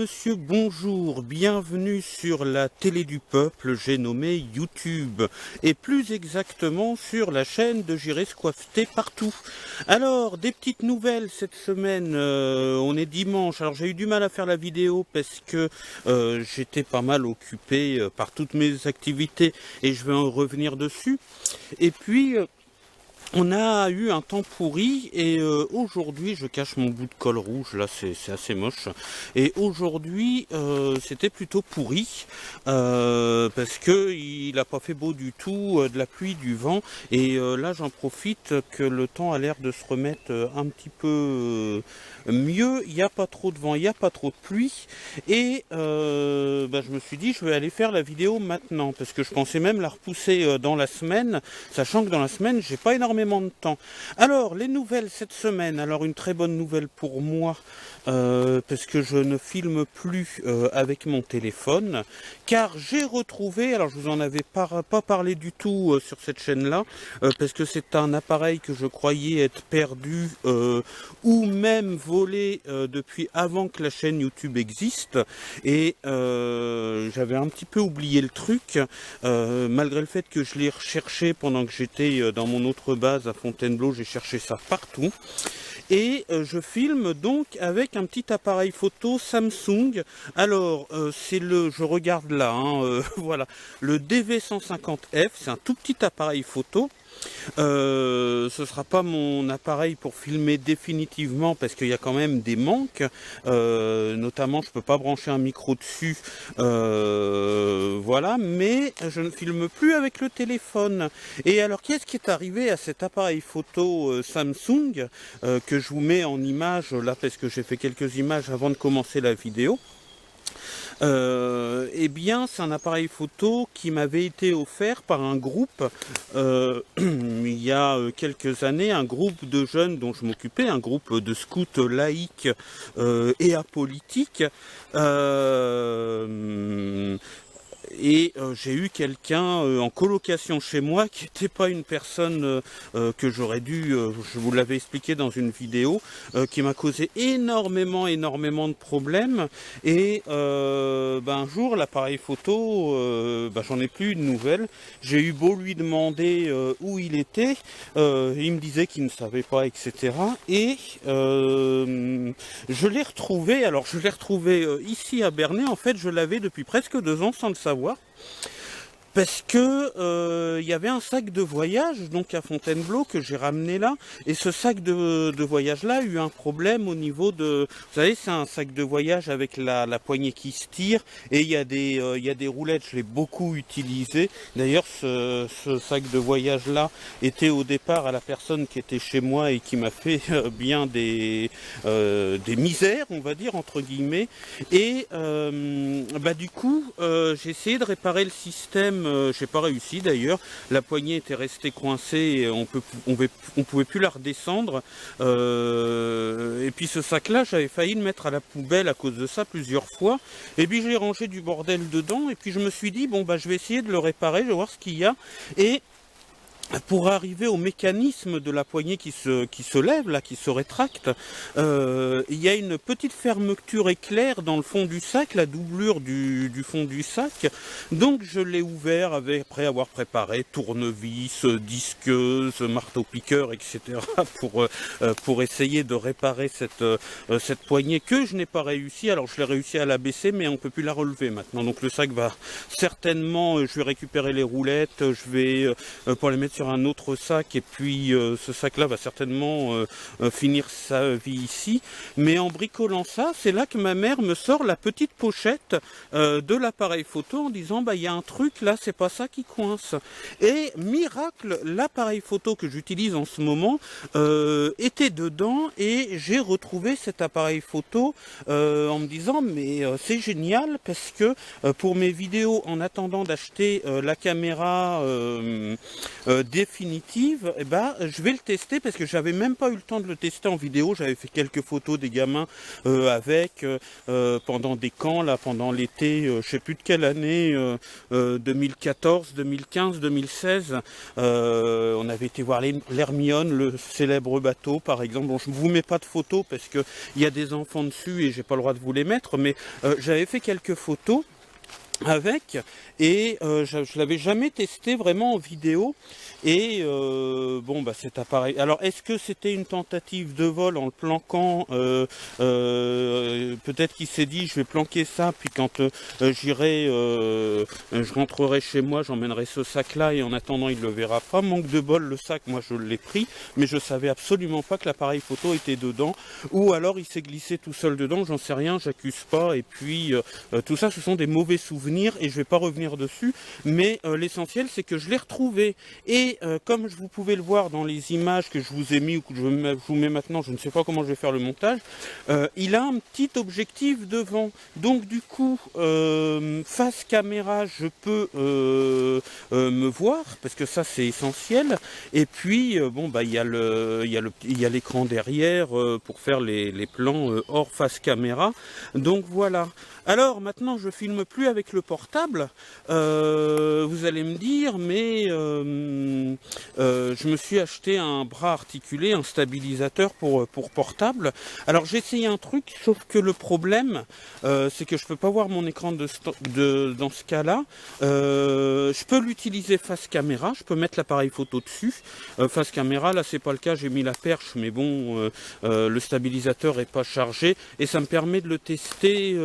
monsieur, bonjour, bienvenue sur la télé du peuple, j'ai nommé YouTube, et plus exactement sur la chaîne de J'irai Squafter partout. Alors, des petites nouvelles cette semaine, on est dimanche, alors j'ai eu du mal à faire la vidéo parce que j'étais pas mal occupé par toutes mes activités et je vais en revenir dessus. Et puis... on a eu un temps pourri et aujourd'hui, je cache mon bout de colle rouge, là c'est assez moche, et aujourd'hui c'était plutôt pourri parce que il n'a pas fait beau du tout, de la pluie, du vent, et là j'en profite que le temps a l'air de se remettre un petit peu mieux, il n'y a pas trop de vent, il n'y a pas trop de pluie, et je me suis dit je vais aller faire la vidéo maintenant, parce que je pensais même la repousser dans la semaine, sachant que dans la semaine j'ai pas énormément de temps. Alors, les nouvelles cette semaine. Alors, une très bonne nouvelle pour moi, parce que je ne filme plus avec mon téléphone, car j'ai retrouvé, alors je vous en avais pas parlé du tout sur cette chaîne-là, parce que c'est un appareil que je croyais être perdu ou même volé depuis avant que la chaîne YouTube existe, et j'avais un petit peu oublié le truc, malgré le fait que je l'ai recherché pendant que j'étais dans mon autre base à Fontainebleau, j'ai cherché ça partout. Et je filme donc avec un petit appareil photo Samsung. Alors, je regarde là, voilà, le DV150F, c'est un tout petit appareil photo. Ce sera pas mon appareil pour filmer définitivement parce qu'il y a quand même des manques, notamment je peux pas brancher un micro dessus, voilà, mais je ne filme plus avec le téléphone. Et alors qu'est-ce qui est arrivé à cet appareil photo Samsung que je vous mets en image là parce que j'ai fait quelques images avant de commencer la vidéo? Eh bien, c'est un appareil photo qui m'avait été offert par un groupe il y a quelques années, un groupe de jeunes dont je m'occupais, un groupe de scouts laïcs et apolitiques. Et j'ai eu quelqu'un en colocation chez moi qui n'était pas une personne que j'aurais dû, je vous l'avais expliqué dans une vidéo, qui m'a causé énormément de problèmes, et un jour l'appareil photo, j'en ai plus eu de nouvelles. J'ai eu beau lui demander où il était, il me disait qu'il ne savait pas, etc. Et je l'ai retrouvé, alors je l'ai retrouvé ici à Bernay, en fait je l'avais depuis presque 2 ans sans le savoir. Parce que y avait un sac de voyage donc à Fontainebleau que j'ai ramené là, et ce sac de voyage là a eu un problème au niveau de, vous savez, c'est un sac de voyage avec la poignée qui se tire, et il y a des roulettes. Je l'ai beaucoup utilisé. D'ailleurs ce sac de voyage là était au départ à la personne qui était chez moi et qui m'a fait bien des misères, on va dire, entre guillemets, et du coup j'ai essayé de réparer le système. J'ai pas réussi d'ailleurs, la poignée était restée coincée et on pouvait plus la redescendre, et puis ce sac là j'avais failli le mettre à la poubelle à cause de ça plusieurs fois, et puis j'ai rangé du bordel dedans, et puis je me suis dit je vais essayer de le réparer, je vais voir ce qu'il y a. Et pour arriver au mécanisme de la poignée qui se lève, là, qui se rétracte, il y a une petite fermeture éclair dans le fond du sac, la doublure du fond du sac. Donc je l'ai ouvert après avoir préparé tournevis, disqueuse, marteau-piqueur, etc. pour essayer de réparer cette poignée que je n'ai pas réussi. Alors je l'ai réussi à la baisser, mais on ne peut plus la relever maintenant. Donc le sac va certainement, je vais récupérer les roulettes, je vais pour les mettre sur un autre sac, et puis ce sac là va certainement finir sa vie ici. Mais en bricolant ça, c'est là que ma mère me sort la petite pochette de l'appareil photo en disant il y a un truc là, c'est pas ça qui coince. Et miracle, l'appareil photo que j'utilise en ce moment était dedans, et j'ai retrouvé cet appareil photo en me disant mais c'est génial, parce que pour mes vidéos, en attendant d'acheter la caméra définitive, je vais le tester parce que j'avais même pas eu le temps de le tester en vidéo. J'avais fait quelques photos des gamins avec pendant des camps, là, pendant l'été, je sais plus de quelle année, 2014, 2015, 2016. On avait été voir l'Hermione, le célèbre bateau, par exemple. Bon, je ne vous mets pas de photos parce que il y a des enfants dessus et j'ai pas le droit de vous les mettre, mais j'avais fait quelques photos avec et je l'avais jamais testé vraiment en vidéo et bon cet appareil, alors est-ce que c'était une tentative de vol en le planquant, peut-être qu'il s'est dit je vais planquer ça puis quand j'irai je rentrerai chez moi, j'emmènerai ce sac là et en attendant il le verra pas. Manque de bol, le sac moi je l'ai pris mais je savais absolument pas que l'appareil photo était dedans, ou alors il s'est glissé tout seul dedans, j'en sais rien, j'accuse pas. Et puis tout ça ce sont des mauvais souvenirs et je vais pas revenir dessus, mais l'essentiel c'est que je l'ai retrouvé et comme vous pouvez le voir dans les images que je vous ai mis ou que je vous mets maintenant, je ne sais pas comment je vais faire le montage, il a un petit objectif devant, donc du coup face caméra je peux me voir parce que ça c'est essentiel, et puis bon il y a l'écran derrière pour faire les plans hors face caméra, donc voilà. Alors maintenant je filme plus avec le portable, vous allez me dire mais je me suis acheté un bras articulé, un stabilisateur pour portable. Alors j'ai essayé un truc, sauf que le problème c'est que je peux pas voir mon écran dans ce cas là. Je peux l'utiliser face caméra, je peux mettre l'appareil photo dessus, face caméra là c'est pas le cas, j'ai mis la perche mais bon le stabilisateur est pas chargé et ça me permet de le tester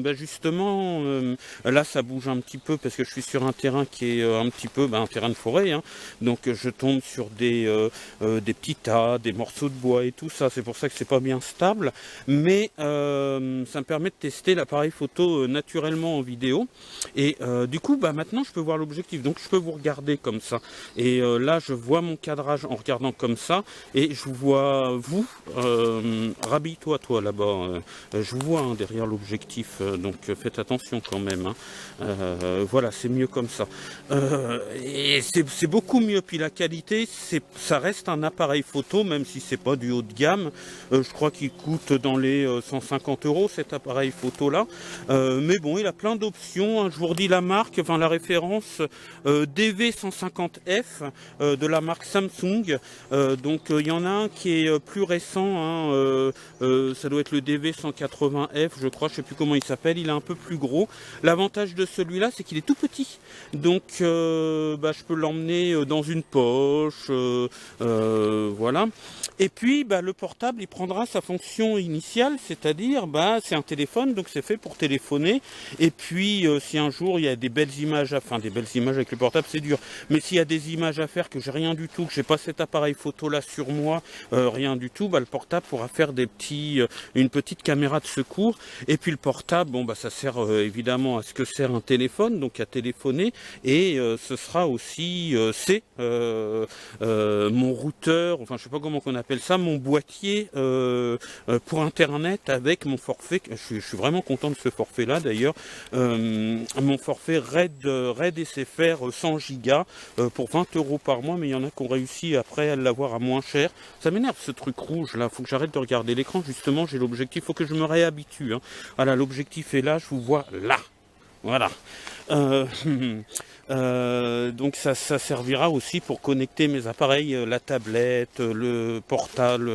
justement. Là ça bouge un petit peu parce que je suis sur un terrain qui est un petit peu un terrain de forêt, hein. Donc je tombe sur des petits tas, des morceaux de bois et tout ça, c'est pour ça que c'est pas bien stable, mais ça me permet de tester l'appareil photo naturellement en vidéo et du coup maintenant je peux voir l'objectif, donc je peux vous regarder comme ça et là je vois mon cadrage en regardant comme ça et je vous vois vous, rhabille-toi toi là-bas, je vous vois derrière l'objectif, donc faites attention quand même, hein. Voilà, c'est mieux comme ça, et c'est beaucoup mieux, puis la qualité ça reste un appareil photo même si c'est pas du haut de gamme, je crois qu'il coûte dans les 150 € cet appareil photo là, mais bon il a plein d'options, hein. Je vous redis la marque, enfin la référence, DV150F de la marque Samsung, donc il y en a un qui est plus récent, hein, ça doit être le DV180F je crois, je sais plus comment il s'appelle, il est un peu plus gros. L'avantage de celui-là c'est qu'il est tout petit, donc je peux l'emmener dans une poche, voilà. Et puis le portable il prendra sa fonction initiale, c'est-à-dire c'est un téléphone, donc c'est fait pour téléphoner. Et puis si un jour il y a des belles images des belles images avec le portable c'est dur, mais s'il y a des images à faire que j'ai rien du tout, que j'ai pas cet appareil photo là sur moi, rien du tout, le portable pourra faire une petite caméra de secours. Et puis le portable, ça sert évidemment à ce que sert un téléphone, donc à téléphoner, et ce sera aussi mon routeur, enfin je sais pas comment on appelle ça, mon boîtier pour internet avec mon forfait. Je suis vraiment content de ce forfait là d'ailleurs, mon forfait Red SFR 100 Go pour 20 € par mois, mais il y en a qui ont réussi après à l'avoir à moins cher. Ça m'énerve ce truc rouge là, faut que j'arrête de regarder l'écran, justement j'ai l'objectif, faut que je me réhabitue, hein. Voilà, l'objectif est là, je vous vois là, voilà. Donc ça servira aussi pour connecter mes appareils, la tablette, le portable,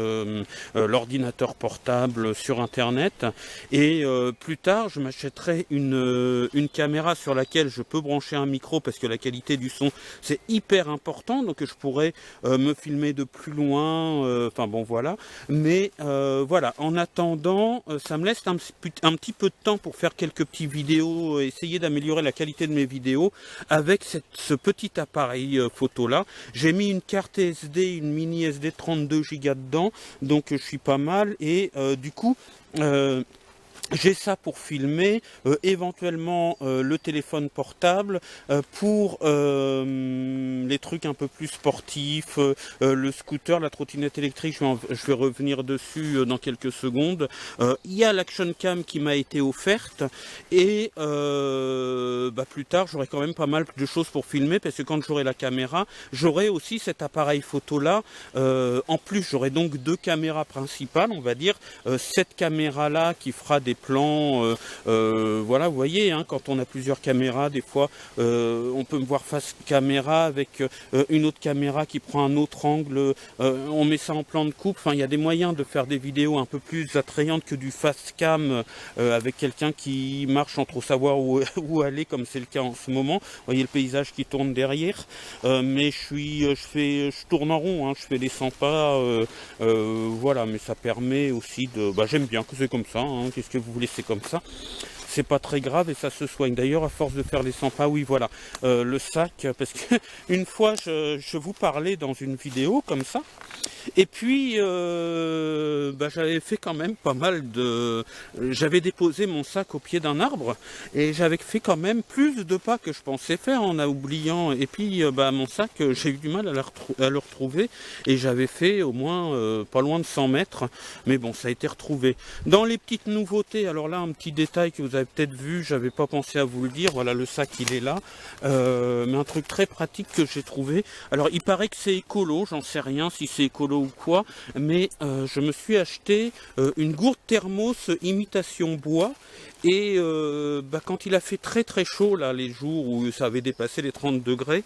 l'ordinateur portable sur internet, et plus tard je m'achèterai une caméra sur laquelle je peux brancher un micro parce que la qualité du son c'est hyper important, donc je pourrais me filmer de plus loin, enfin bon voilà, mais voilà, en attendant ça me laisse un petit peu de temps pour faire quelques petites vidéos, essayer d'améliorer la qualité de mes vidéos avec ce petit appareil photo là. J'ai mis une carte SD, une mini SD 32 Go dedans, donc je suis pas mal, et du coup j'ai ça pour filmer, éventuellement le téléphone portable, pour les trucs un peu plus sportifs, le scooter, la trottinette électrique, je vais revenir dessus dans quelques secondes. Il y a l'Action Cam qui m'a été offerte, et plus tard j'aurai quand même pas mal de choses pour filmer, parce que quand j'aurai la caméra, j'aurai aussi cet appareil photo là. En plus j'aurai donc deux caméras principales, on va dire, cette caméra là qui fera des plans, voilà, vous voyez, hein, quand on a plusieurs caméras, des fois on peut me voir face caméra avec une autre caméra qui prend un autre angle, on met ça en plan de coupe. Enfin, il y a des moyens de faire des vidéos un peu plus attrayantes que du fast cam avec quelqu'un qui marche sans trop savoir où aller, comme c'est le cas en ce moment. Vous voyez le paysage qui tourne derrière, mais je tourne en rond, hein, je fais les 100 pas, voilà, mais ça permet aussi de, j'aime bien que c'est comme ça, hein, qu'est-ce que vous voulez, c'est comme ça, c'est pas très grave et ça se soigne. D'ailleurs, à force de faire les 100 pas, oui, voilà, le sac, parce que une fois je vous parlais dans une vidéo comme ça, et puis j'avais fait quand même pas mal de, j'avais déposé mon sac au pied d'un arbre et j'avais fait quand même plus de pas que je pensais faire en oubliant, et puis mon sac, j'ai eu du mal à le retrouver, et j'avais fait au moins pas loin de 100 mètres, mais bon, ça a été retrouvé. Dans les petites nouveautés, alors là, un petit détail que vous avez peut-être vu, j'avais pas pensé à vous le dire, voilà, le sac il est là, mais un truc très pratique que j'ai trouvé. Alors il paraît que c'est écolo, j'en sais rien si c'est écolo ou quoi, mais je me suis acheté une gourde thermos imitation bois, et quand il a fait très très chaud, là, les jours où ça avait dépassé les 30 degrés,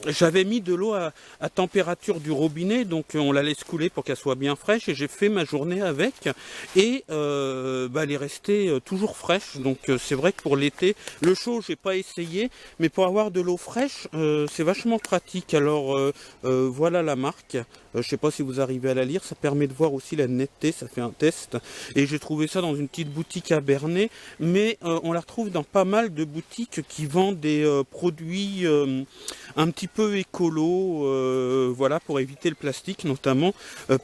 j'avais mis de l'eau à température du robinet, donc on la laisse couler pour qu'elle soit bien fraîche, et j'ai fait ma journée avec, et elle est restée toujours fraîche. Donc c'est vrai que pour l'été, le chaud j'ai pas essayé, mais pour avoir de l'eau fraîche, c'est vachement pratique. Alors voilà la marque, je sais pas si vous arrivez à la lire, ça permet de voir aussi la netteté, ça fait un test, et j'ai trouvé ça dans une petite boutique à Bernay, mais on la retrouve dans pas mal de boutiques qui vendent des produits un petit peu écolo, voilà, pour éviter le plastique notamment,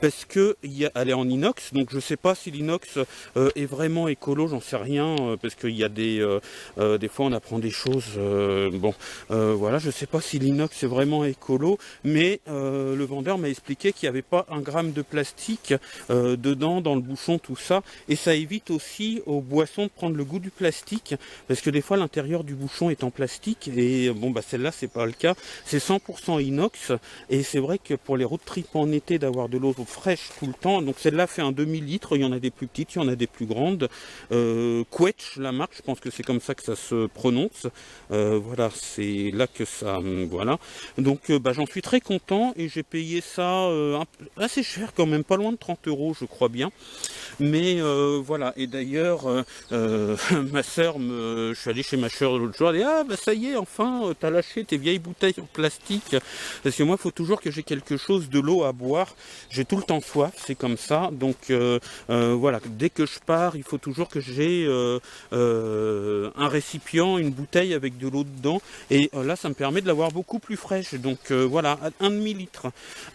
parce que elle est en inox, donc je sais pas si l'inox est vraiment écolo, j'en sais rien, parce qu'il y a des fois on apprend des choses, voilà, je sais pas si l'inox est vraiment écolo, mais le vendeur m'a expliqué qu'il n'y avait pas un gramme de plastique dedans, dans le bouchon, tout ça, et ça évite aussi aux boissons de prendre le goût du plastique, parce que des fois l'intérieur du bouchon est en plastique, et celle-là c'est pas le cas, c'est 100% inox, et c'est vrai que pour les road trips en été, d'avoir de l'eau fraîche tout le temps, donc celle-là fait un demi-litre, il y en a des plus petites, il y en a des plus grandes, Quetch la marque, je pense que c'est comme ça que ça se prononce, voilà, c'est là que ça, voilà, donc j'en suis très content, et j'ai payé ça assez cher quand même, pas loin de 30 € je crois bien, mais voilà. Et d'ailleurs ma soeur, je suis allé chez ma soeur l'autre jour, elle dit ah ça y est, enfin t'as lâché tes vieilles bouteilles en plastique, parce que moi il faut toujours que j'ai quelque chose, de l'eau à boire, j'ai tout le temps soif, c'est comme ça, donc voilà, dès que je pars il faut toujours que j'ai un récipient, une bouteille avec de l'eau dedans, et là ça me permet de l'avoir beaucoup plus fraîche, donc voilà, un demi-litre.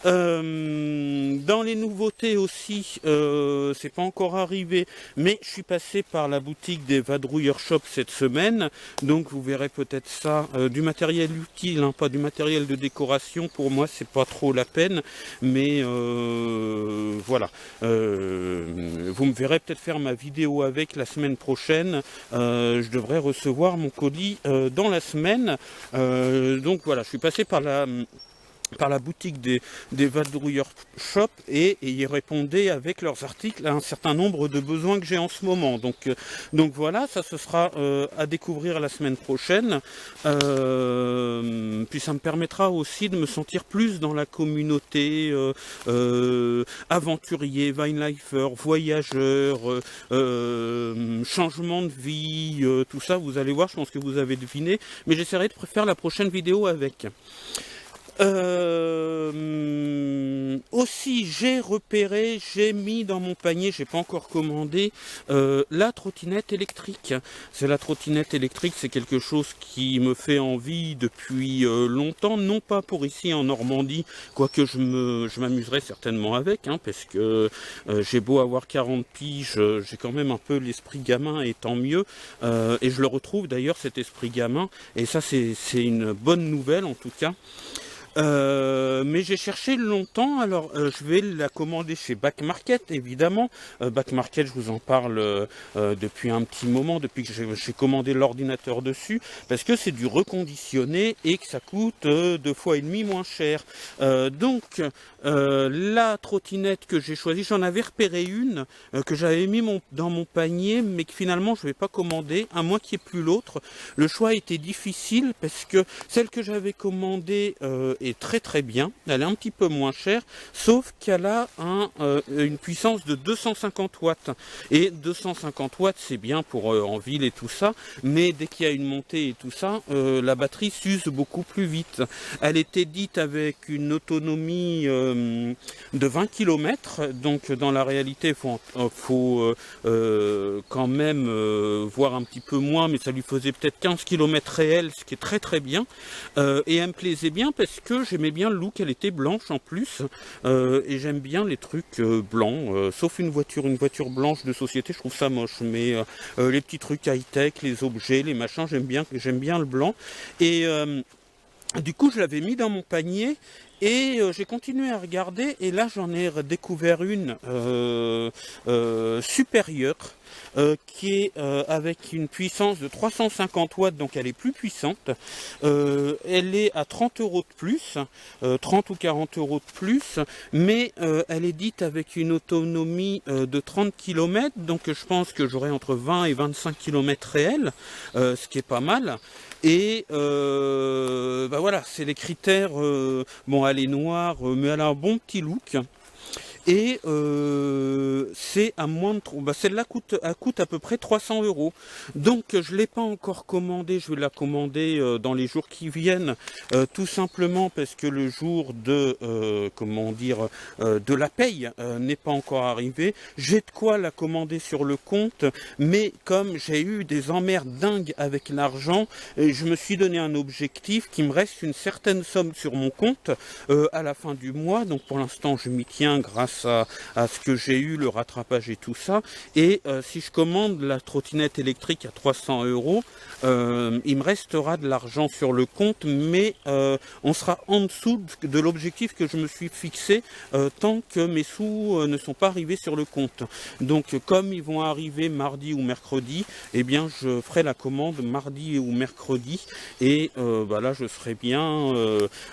Dans les nouveautés aussi, c'est pas encore arrivé, mais je suis passé par la boutique des Vadrouilleurs Shop cette semaine, donc vous verrez peut-être ça, du matériel utile, hein, pas du matériel de décoration, pour moi c'est pas trop la peine, mais voilà, vous me verrez peut-être faire ma vidéo avec la semaine prochaine, je devrais recevoir mon colis dans la semaine, donc voilà, je suis passé par la boutique des Vadrouilleurs Shop, et ils répondaient avec leurs articles à un certain nombre de besoins que j'ai en ce moment. Donc voilà, ça ce sera à découvrir la semaine prochaine. Puis ça me permettra aussi de me sentir plus dans la communauté aventurier, vinelifer, voyageur, changement de vie, tout ça, vous allez voir, je pense que vous avez deviné, mais j'essaierai de faire la prochaine vidéo avec. Aussi, j'ai mis dans mon panier, j'ai pas encore commandé, la trottinette électrique. C'est la trottinette électrique, c'est quelque chose qui me fait envie depuis longtemps, non pas pour ici en Normandie, quoique je m'amuserai certainement avec, hein, parce que j'ai beau avoir 40 piges, j'ai quand même un peu l'esprit gamin, et tant mieux, et je le retrouve d'ailleurs, cet esprit gamin, et ça c'est une bonne nouvelle en tout cas. Mais j'ai cherché longtemps, alors je vais la commander chez Back Market évidemment. Back Market, je vous en parle depuis un petit moment, depuis que j'ai commandé l'ordinateur dessus, parce que c'est du reconditionné et que ça coûte 2,5 fois moins cher. Donc la trottinette que j'ai choisie, j'en avais repéré une que j'avais mis dans mon panier, mais que finalement je ne vais pas commander, à moins qu'il n'y ait plus l'autre. Le choix était difficile parce que celle que j'avais commandée est très très bien, elle est un petit peu moins chère, sauf qu'elle a une puissance de 250 watts. Et 250 watts, c'est bien pour en ville et tout ça, mais dès qu'il y a une montée et tout ça, la batterie s'use beaucoup plus vite. Elle était dite avec une autonomie de 20 km, donc dans la réalité, il faut quand même voir un petit peu moins, mais ça lui faisait peut-être 15 km réels, ce qui est très très bien. Et elle me plaisait bien parce que j'aimais bien le look, elle était blanche en plus, et j'aime bien les trucs blancs, sauf une voiture blanche de société, je trouve ça moche, mais les petits trucs high-tech, les objets, les machins, j'aime bien le blanc. Et du coup, je l'avais mis dans mon panier et j'ai continué à regarder, et là j'en ai découvert une supérieure, qui est avec une puissance de 350 watts, donc elle est plus puissante. Elle est à 30 € de plus, 30 ou 40 € de plus, mais elle est dite avec une autonomie de 30 km, donc je pense que j'aurai entre 20 et 25 km réels, ce qui est pas mal. Et bah voilà, c'est les critères. Bon, elle est noire, mais elle a un bon petit look. Et c'est à moins de... celle-là coûte à peu près 300 €. Donc je ne l'ai pas encore commandée, je vais la commander dans les jours qui viennent, tout simplement parce que le jour de, de la paye n'est pas encore arrivé. J'ai de quoi la commander sur le compte, mais comme j'ai eu des emmerdes dingues avec l'argent, je me suis donné un objectif qu'il me reste une certaine somme sur mon compte à la fin du mois. Donc pour l'instant je m'y tiens grâce à ce que j'ai eu, le rattrapage et tout ça. Et si je commande la trottinette électrique à 300 €, il me restera de l'argent sur le compte, mais on sera en dessous de l'objectif que je me suis fixé tant que mes sous ne sont pas arrivés sur le compte. Donc comme ils vont arriver mardi ou mercredi, eh bien je ferai la commande mardi ou mercredi, et là je serai bien,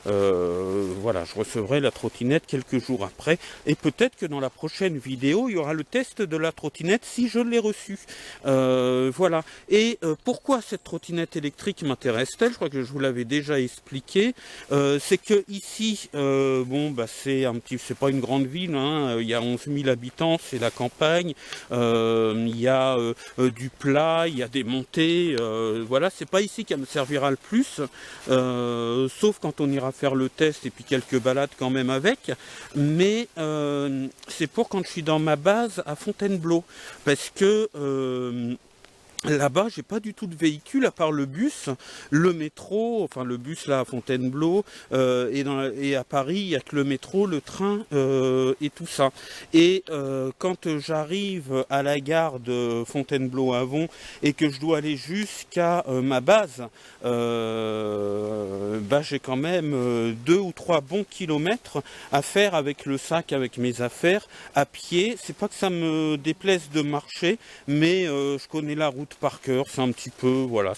voilà, je recevrai la trottinette quelques jours après, et peut-être que dans la prochaine vidéo il y aura le test de la trottinette si je l'ai reçue. Voilà. Et pourquoi cette trottinette électrique m'intéresse-t-elle? Je crois que je vous l'avais déjà expliqué. C'est que ici, c'est pas une grande ville, hein, il y a 11 000 habitants, c'est la campagne, il y a du plat, il y a des montées, voilà, c'est pas ici qu'elle me servira le plus, sauf quand on ira faire le test et puis quelques balades quand même avec, mais c'est pour quand je suis dans ma base à Fontainebleau, parce que là-bas, j'ai pas du tout de véhicule à part le bus, le métro, enfin le bus là à Fontainebleau, et à Paris, il n'y a que le métro, le train et tout ça. Et quand j'arrive à la gare de Fontainebleau-Avon et que je dois aller jusqu'à ma base, j'ai quand même 2 ou 3 bons kilomètres à faire avec le sac, avec mes affaires, à pied. C'est pas que ça me déplaise de marcher, mais je connais la route par cœur, c'est un petit peu, voilà,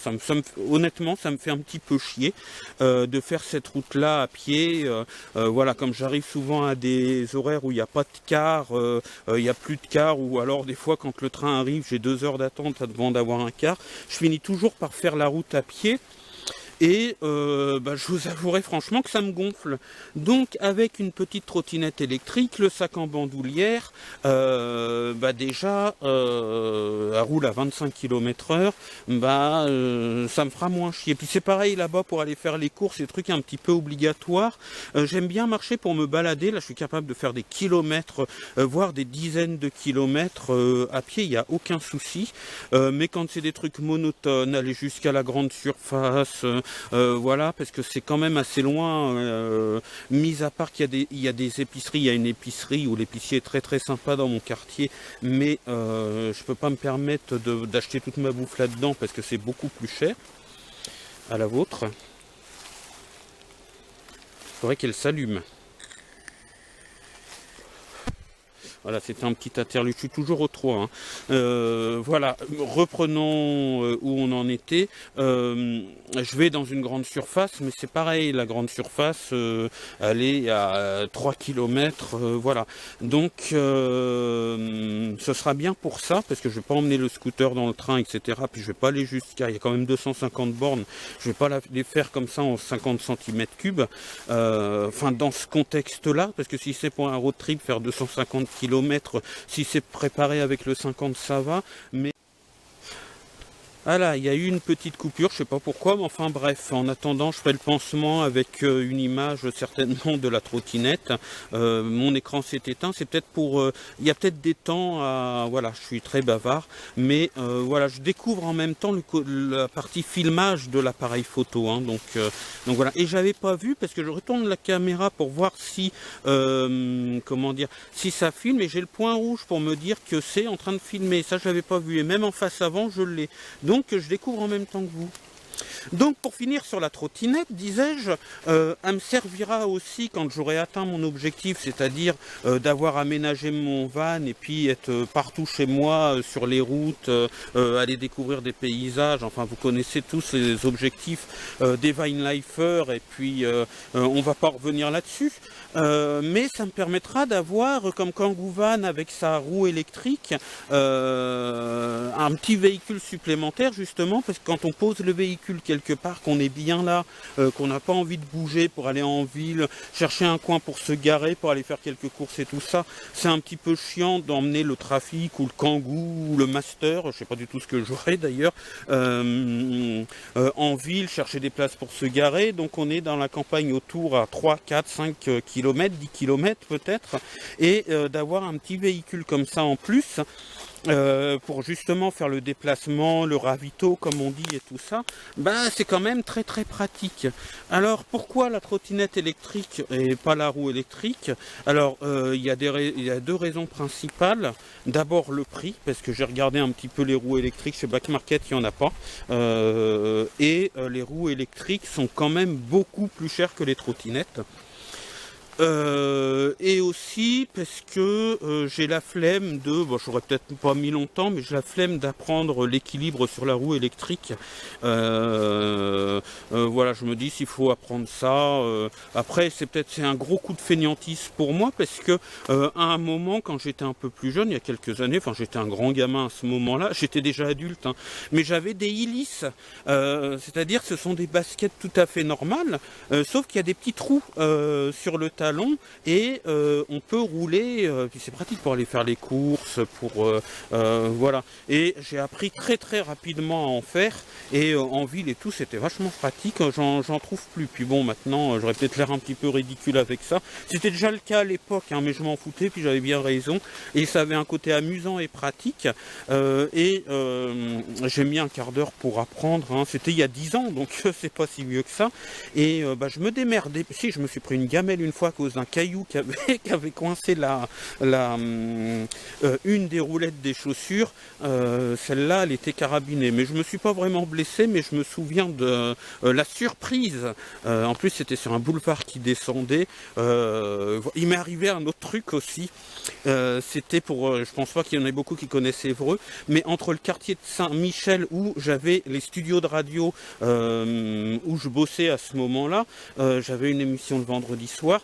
honnêtement, ça me fait un petit peu chier de faire cette route-là à pied. Voilà, comme j'arrive souvent à des horaires où il n'y a pas de car, il n'y a plus de car, ou alors des fois quand le train arrive, j'ai 2 heures d'attente avant d'avoir un car, je finis toujours par faire la route à pied. Et je vous avouerai franchement que ça me gonfle. Donc avec une petite trottinette électrique, le sac en bandoulière, déjà elle roule à 25 km/h, ça me fera moins chier. Puis c'est pareil là-bas pour aller faire les courses, des trucs un petit peu obligatoires. J'aime bien marcher pour me balader. Là je suis capable de faire des kilomètres, voire des dizaines de kilomètres à pied, il n'y a aucun souci. Mais quand c'est des trucs monotones, aller jusqu'à la grande surface, voilà, parce que c'est quand même assez loin, mis à part qu'il y a des épiceries, il y a une épicerie où l'épicier est très très sympa dans mon quartier, mais je peux pas me permettre d'acheter toute ma bouffe là-dedans parce que c'est beaucoup plus cher. À la vôtre. Il faudrait qu'elle s'allume. Voilà, c'était un petit interlude, je suis toujours au 3. Hein. Voilà, reprenons où on en était. Je vais dans une grande surface, mais c'est pareil, la grande surface, elle est à 3 km, voilà. Donc, ce sera bien pour ça, parce que je vais pas emmener le scooter dans le train, etc. Puis je vais pas aller jusqu'à, il y a quand même 250 bornes, je vais pas les faire comme ça en 50 cm3. Enfin, dans ce contexte-là, parce que si c'est pour un road trip, faire 250 km, si c'est préparé avec le 50, ça va, mais voilà, il y a eu une petite coupure, je sais pas pourquoi, mais enfin bref, en attendant, je ferai le pansement avec une image certainement de la trottinette. Mon écran s'est éteint, c'est peut-être pour... il y a peut-être des temps à... Voilà, je suis très bavard, mais voilà, je découvre en même temps la partie filmage de l'appareil photo, hein, donc voilà. Et j'avais pas vu, parce que je retourne la caméra pour voir si... comment dire, si ça filme, et j'ai le point rouge pour me dire que c'est en train de filmer. Ça, je l'avais pas vu, et même en face avant, je l'ai. Donc je découvre en même temps que vous. Donc pour finir sur la trottinette, disais-je, elle me servira aussi quand j'aurai atteint mon objectif, c'est-à-dire d'avoir aménagé mon van et puis être partout chez moi sur les routes, aller découvrir des paysages. Enfin, vous connaissez tous les objectifs des Vinelifers, et puis on va pas revenir là-dessus. Mais ça me permettra d'avoir, comme Kangoo Van avec sa roue électrique, un petit véhicule supplémentaire, justement, parce que quand on pose le véhicule quelque part, qu'on est bien là, qu'on n'a pas envie de bouger pour aller en ville, chercher un coin pour se garer, pour aller faire quelques courses et tout ça, c'est un petit peu chiant d'emmener le trafic ou le Kangoo ou le Master, je sais pas du tout ce que j'aurai d'ailleurs, en ville, chercher des places pour se garer. Donc on est dans la campagne autour à 3, 4, 5 km, 10 km peut-être, et d'avoir un petit véhicule comme ça en plus, pour justement faire le déplacement, le ravito comme on dit et tout ça, c'est quand même très très pratique. Alors pourquoi la trottinette électrique et pas la roue électrique? Alors il y a deux raisons principales. D'abord le prix, parce que j'ai regardé un petit peu les roues électriques chez Black Market, il n'y en a pas, et les roues électriques sont quand même beaucoup plus chères que les trottinettes. Et aussi parce que j'ai la flemme de, j'aurais peut-être pas mis longtemps, mais j'ai la flemme d'apprendre l'équilibre sur la roue électrique. Voilà, je me dis s'il faut apprendre ça. Après, c'est un gros coup de fainéantise pour moi, parce que à un moment, quand j'étais un peu plus jeune, il y a quelques années, enfin j'étais un grand gamin à ce moment-là, j'étais déjà adulte, hein, mais j'avais des Illis, c'est-à-dire ce sont des baskets tout à fait normales, sauf qu'il y a des petits trous sur le talon, et on peut rouler, puis c'est pratique pour aller faire les courses, pour voilà. Et j'ai appris très très rapidement à en faire, et en ville et tout, c'était vachement pratique. J'en trouve plus. Puis bon, maintenant j'aurais peut-être l'air un petit peu ridicule avec ça. C'était déjà le cas à l'époque, hein, mais je m'en foutais, puis j'avais bien raison, et ça avait un côté amusant et pratique, et j'ai mis un quart d'heure pour apprendre, hein. C'était il y a 10 ans, donc c'est pas si vieux que ça, et je me démerdais. Si, je me suis pris une gamelle une fois à cause d'un caillou qui avait coincé une des roulettes des chaussures. Celle-là, elle était carabinée, mais je me suis pas vraiment blessé, mais je me souviens de la surprise. En plus, c'était sur un boulevard qui descendait. Il m'est arrivé un autre truc aussi. C'était pour, je pense pas qu'il y en ait beaucoup qui connaissent Évreux, mais entre le quartier de Saint-Michel, où j'avais les studios de radio, où je bossais à ce moment-là, j'avais une émission le vendredi soir.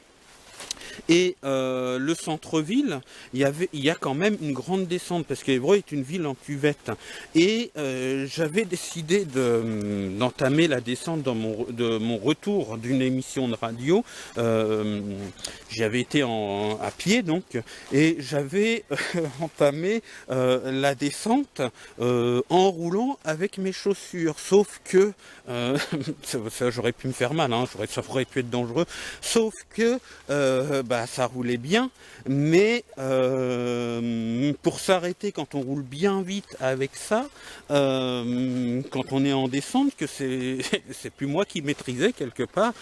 Et le centre-ville, il y a quand même une grande descente, parce qu'Évreux est une ville en cuvette. Et j'avais décidé d'entamer la descente de mon retour d'une émission de radio. J'y avais été à pied, donc, et j'avais entamé la descente en roulant avec mes chaussures. Sauf que, ça j'aurais pu me faire mal, hein, ça aurait pu être dangereux, sauf que ça roulait bien, mais pour s'arrêter quand on roule bien vite avec ça, quand on est en descente, que c'est plus moi qui maîtrisais quelque part,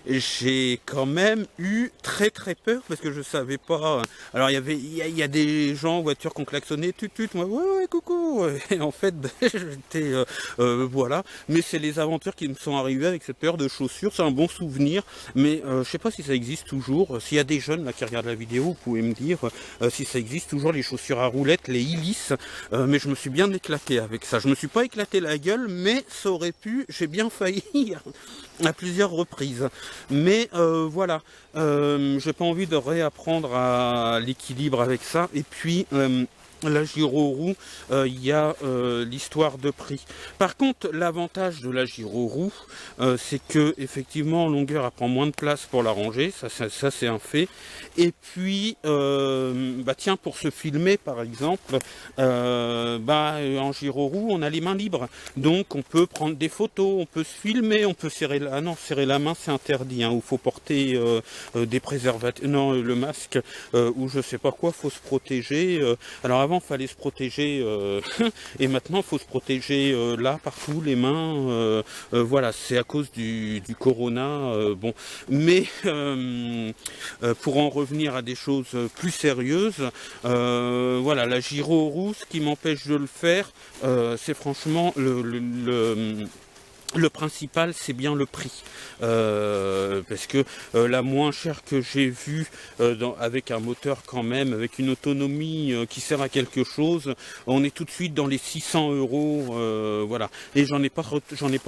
j'ai quand même eu très très peur, parce que je savais pas. Alors il y a des gens en voiture qui ont klaxonné, moi ouais coucou, et en fait j'étais voilà, mais c'est les aventures qui me sont arrivées avec cette paire de chaussures. C'est un bon souvenir, mais je sais pas si ça existe toujours. S'il y a des jeunes là qui regardent la vidéo, vous pouvez me dire si ça existe toujours, les chaussures à roulettes, les Illis. Mais je me suis bien éclaté avec ça. Je me suis pas éclaté la gueule, mais ça aurait pu, j'ai bien failli à plusieurs reprises. Mais voilà, j'ai pas envie de réapprendre à l'équilibre avec ça. Et puis la gyroroue, il y a l'histoire de prix. Par contre, l'avantage de la gyroroue, c'est que effectivement en longueur elle prend moins de place pour la ranger, ça c'est un fait. Et puis tiens, pour se filmer par exemple, en gyroroue on a les mains libres, donc on peut prendre des photos, on peut se filmer, on peut serrer la... Ah non, serrer la main c'est interdit, hein, où faut porter des préservatifs, non, le masque, ou je sais pas quoi, faut se protéger. Alors avant, il fallait se protéger, et maintenant, il faut se protéger là, partout, les mains. Voilà, c'est à cause du corona. Bon, mais pour en revenir à des choses plus sérieuses, voilà, la gyroroue, ce qui m'empêche de le faire, c'est franchement le principal, c'est bien le prix, parce que la moins chère que j'ai vue, avec un moteur quand même, avec une autonomie qui sert à quelque chose, on est tout de suite dans les 600 €, voilà. Et j'en ai pas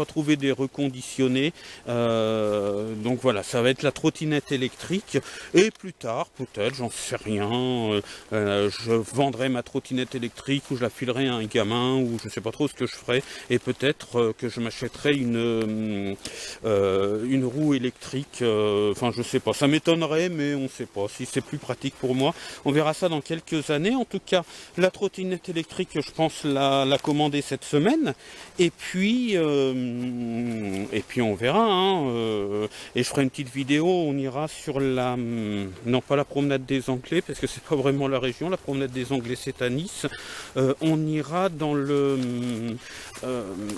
trouvé des reconditionnés, donc voilà, ça va être la trottinette électrique. Et plus tard, peut-être, j'en sais rien, je vendrai ma trottinette électrique, ou je la filerai à un gamin, ou je sais pas trop ce que je ferai, et peut-être que je m'achèterai une roue électrique, enfin je sais pas, ça m'étonnerait, mais on sait pas si c'est plus pratique pour moi, on verra ça dans quelques années. En tout cas, la trottinette électrique, je pense la commander cette semaine, et puis on verra, hein, et je ferai une petite vidéo, on ira sur non pas la promenade des Anglais, parce que c'est pas vraiment la région, la promenade des Anglais c'est à Nice, on ira dans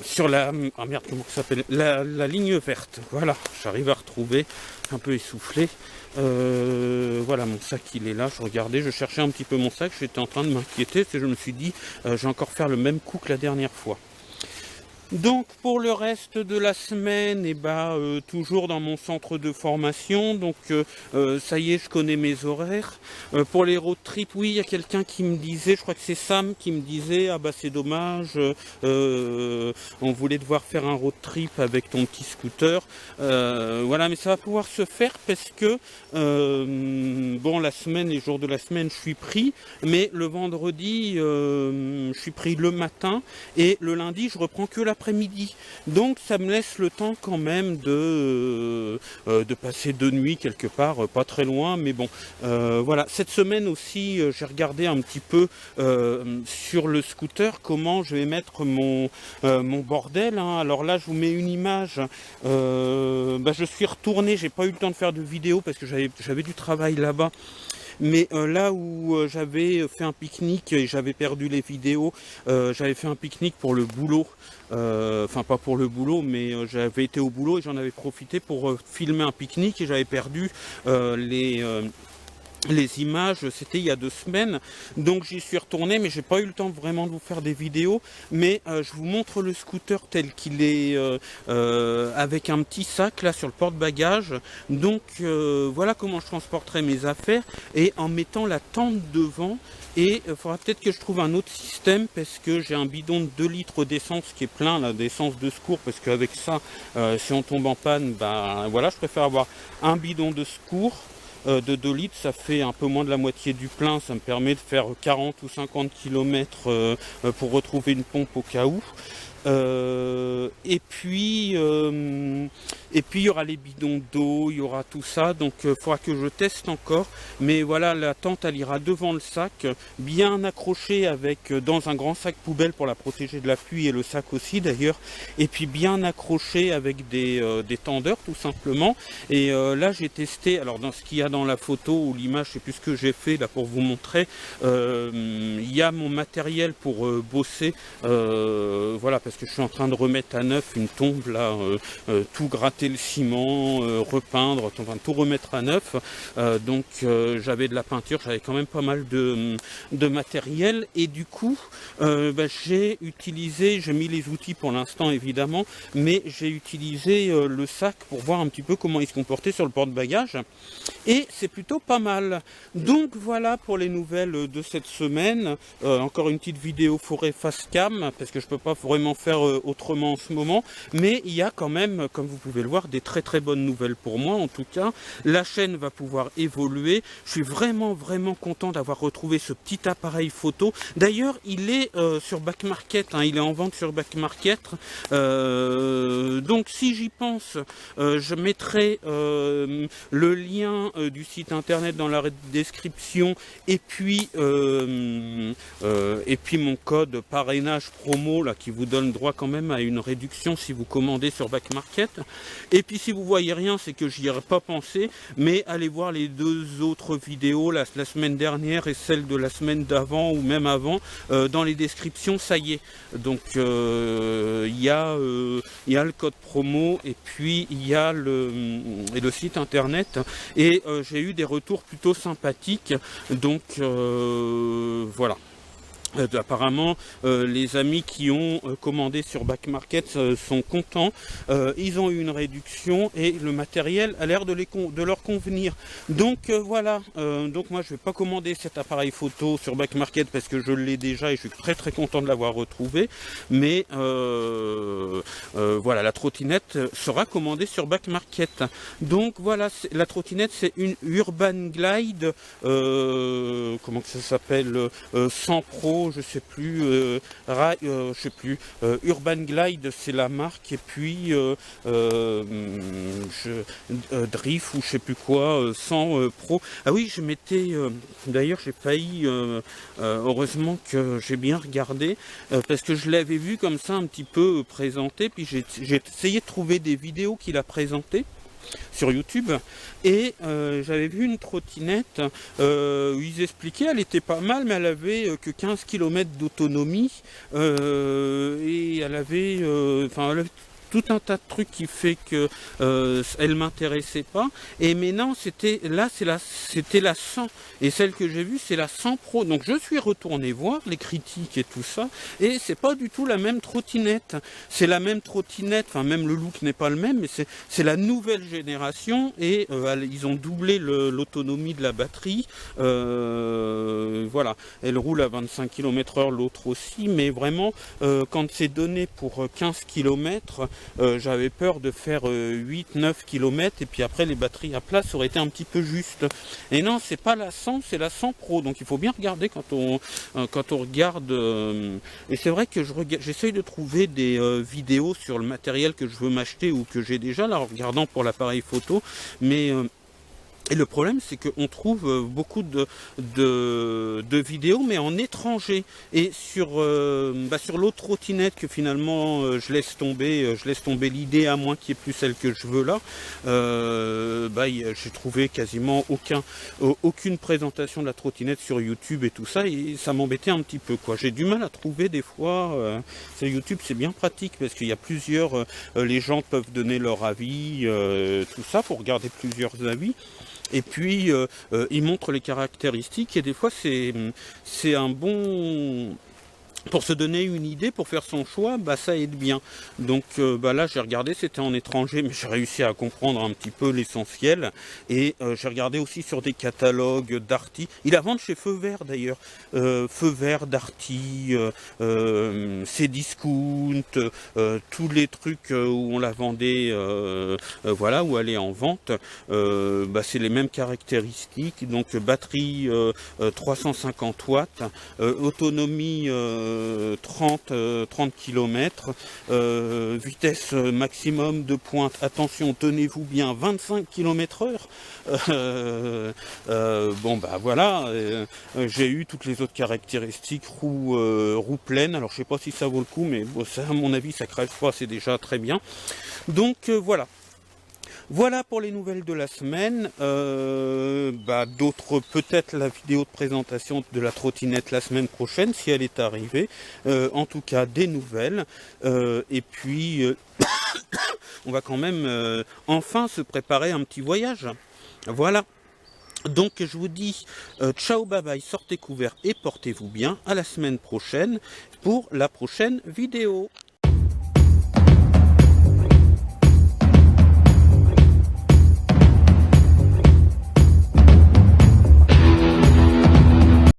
sur la... Ah merde, comment ça s'appelle, la ligne verte. Voilà, j'arrive à retrouver, un peu essoufflé. Voilà, mon sac il est là, je regardais, je cherchais un petit peu mon sac, j'étais en train de m'inquiéter, je me suis dit, je vais encore faire le même coup que la dernière fois. Donc pour le reste de la semaine, toujours dans mon centre de formation, donc ça y est, je connais mes horaires. Pour les road trips, oui, il y a quelqu'un qui me disait, je crois que c'est Sam qui me disait, ah bah c'est dommage, on voulait devoir faire un road trip avec ton petit scooter. Voilà, mais ça va pouvoir se faire parce que bon, les jours de la semaine, je suis pris, mais le vendredi, je suis pris le matin, et le lundi, je reprends que l'après-midi. Donc ça me laisse le temps quand même de passer 2 nuits quelque part, pas très loin, mais bon, voilà. Cette semaine aussi, j'ai regardé un petit peu sur le scooter comment je vais mettre mon bordel, hein. Alors là, je vous mets une image. Je suis retourné, j'ai pas eu le temps de faire de vidéo parce que j'avais du travail là-bas. Mais là où j'avais fait un pique-nique et j'avais perdu les vidéos, j'avais fait un pique-nique pour le boulot. Enfin pas pour le boulot, mais j'avais été au boulot et j'en avais profité pour filmer un pique-nique, et j'avais perdu les images, c'était il y a 2 semaines, donc j'y suis retourné, mais j'ai pas eu le temps vraiment de vous faire des vidéos, mais je vous montre le scooter tel qu'il est, avec un petit sac là sur le porte-bagages. Donc voilà comment je transporterai mes affaires, et en mettant la tente devant. Et il faudra peut-être que je trouve un autre système, parce que j'ai un bidon de 2 litres d'essence qui est plein là, d'essence de secours, parce qu'avec ça, si on tombe en panne, ben voilà, je préfère avoir un bidon de secours de 2 litres, ça fait un peu moins de la moitié du plein, ça me permet de faire 40 ou 50 km pour retrouver une pompe au cas où. Et puis il y aura les bidons d'eau, il y aura tout ça, donc il faudra que je teste encore. Mais voilà, la tente elle ira devant le sac, bien accrochée avec dans un grand sac poubelle pour la protéger de la pluie, et le sac aussi d'ailleurs, et puis bien accrochée avec des tendeurs tout simplement. Et là j'ai testé, alors dans ce qu'il y a dans la photo ou l'image, je sais plus ce que j'ai fait là pour vous montrer, il y a mon matériel pour bosser, voilà, parce que je suis en train de remettre à neuf une tombe là, tout gratter le ciment, repeindre, enfin tout remettre à neuf. Donc j'avais de la peinture, j'avais quand même pas mal de matériel, et du coup j'ai mis les outils pour l'instant évidemment, mais j'ai utilisé le sac pour voir un petit peu comment il se comportait sur le porte-bagages, et c'est plutôt pas mal. Donc voilà pour les nouvelles de cette semaine. Encore une petite vidéo forêt face cam, parce que je peux pas vraiment faire autrement en ce moment, mais il y a quand même, comme vous pouvez le voir, des très très bonnes nouvelles pour moi. En tout cas, la chaîne va pouvoir évoluer. Je suis vraiment content d'avoir retrouvé ce petit appareil photo. D'ailleurs, il est sur Back Market, hein, il est en vente sur Back Market. Donc si j'y pense, je mettrai le lien du site internet dans la description, et puis mon code parrainage promo là, qui vous donne droit quand même à une réduction si vous commandez sur Back Market. Et puis si vous voyez rien, c'est que j'y aurais pas pensé, mais allez voir les 2 autres vidéos, la semaine dernière et celle de la semaine d'avant ou même avant, dans les descriptions, ça y est. Donc il y a le code promo, et puis il y a le site internet, et j'ai eu des retours plutôt sympathiques, donc voilà. Apparemment, les amis qui ont commandé sur Back Market sont contents. Ils ont eu une réduction, et le matériel a l'air de leur convenir. Donc voilà. Donc moi, je vais pas commander cet appareil photo sur Back Market, parce que je l'ai déjà et je suis très content de l'avoir retrouvé. Mais voilà, la trottinette sera commandée sur Back Market. Donc voilà, la trottinette, c'est une Urban Glide. Comment que ça s'appelle, 100 Pro. Je sais plus, Urban Glide c'est la marque, et puis Drift ou je sais plus quoi, 100 Pro. Ah oui, je m'étais d'ailleurs j'ai failli, heureusement que j'ai bien regardé, parce que je l'avais vu comme ça un petit peu présenté, puis j'ai essayé de trouver des vidéos qu'il a présentées sur YouTube, et j'avais vu une trottinette où ils expliquaient, elle était pas mal, mais elle avait que 15 km d'autonomie, et elle avait tout un tas de trucs qui fait que elle m'intéressait pas. Et maintenant c'était la 100, et celle que j'ai vue c'est la 100 Pro. Donc je suis retourné voir les critiques et tout ça, et c'est pas du tout la même trottinette. C'est la même trottinette, enfin même le look n'est pas le même, mais c'est la nouvelle génération, et ils ont doublé l'autonomie de la batterie. Voilà, elle roule à 25 km/h, l'autre aussi, mais vraiment quand c'est donné pour 15 km, j'avais peur de faire 8-9 km, et puis après les batteries à plat, ça aurait été un petit peu juste. Et non, c'est pas la 100, c'est la 100 Pro, donc il faut bien regarder quand on regarde. Et c'est vrai que j'essaye de trouver des vidéos sur le matériel que je veux m'acheter ou que j'ai déjà, là en regardant pour l'appareil photo, mais et le problème, c'est qu'on trouve beaucoup de vidéos, mais en étranger. Et sur l'autre trottinette que finalement je laisse tomber l'idée, à moins qu'il n'y ait plus celle que je veux là, j'ai trouvé quasiment aucune présentation de la trottinette sur YouTube et tout ça, et ça m'embêtait un petit peu, quoi. J'ai du mal à trouver des fois, sur YouTube c'est bien pratique, parce qu'il y a plusieurs, les gens peuvent donner leur avis, tout ça, faut regarder plusieurs avis. Et puis il montre les caractéristiques et des fois c'est un bon... Pour se donner une idée, pour faire son choix, bah ça aide bien. Donc là j'ai regardé, c'était en étranger, mais j'ai réussi à comprendre un petit peu l'essentiel. Et j'ai regardé aussi sur des catalogues Darty. Il la vend chez Feu Vert d'ailleurs. Feu Vert, Darty, Cdiscount, tous les trucs où on la vendait, voilà, où elle est en vente. C'est les mêmes caractéristiques. Donc batterie 350 watts, autonomie 30 km, vitesse maximum de pointe, attention, tenez-vous bien, 25 km/h. Voilà, j'ai eu toutes les autres caractéristiques, roue pleine, alors je sais pas si ça vaut le coup, mais bon, ça, à mon avis ça crève pas, c'est déjà très bien. Donc voilà. Voilà pour les nouvelles de la semaine. D'autres, peut-être la vidéo de présentation de la trottinette la semaine prochaine, si elle est arrivée. En tout cas, des nouvelles. Et puis, on va quand même enfin se préparer un petit voyage. Voilà. Donc je vous dis ciao, bye bye, sortez couverts et portez-vous bien. À la semaine prochaine pour la prochaine vidéo.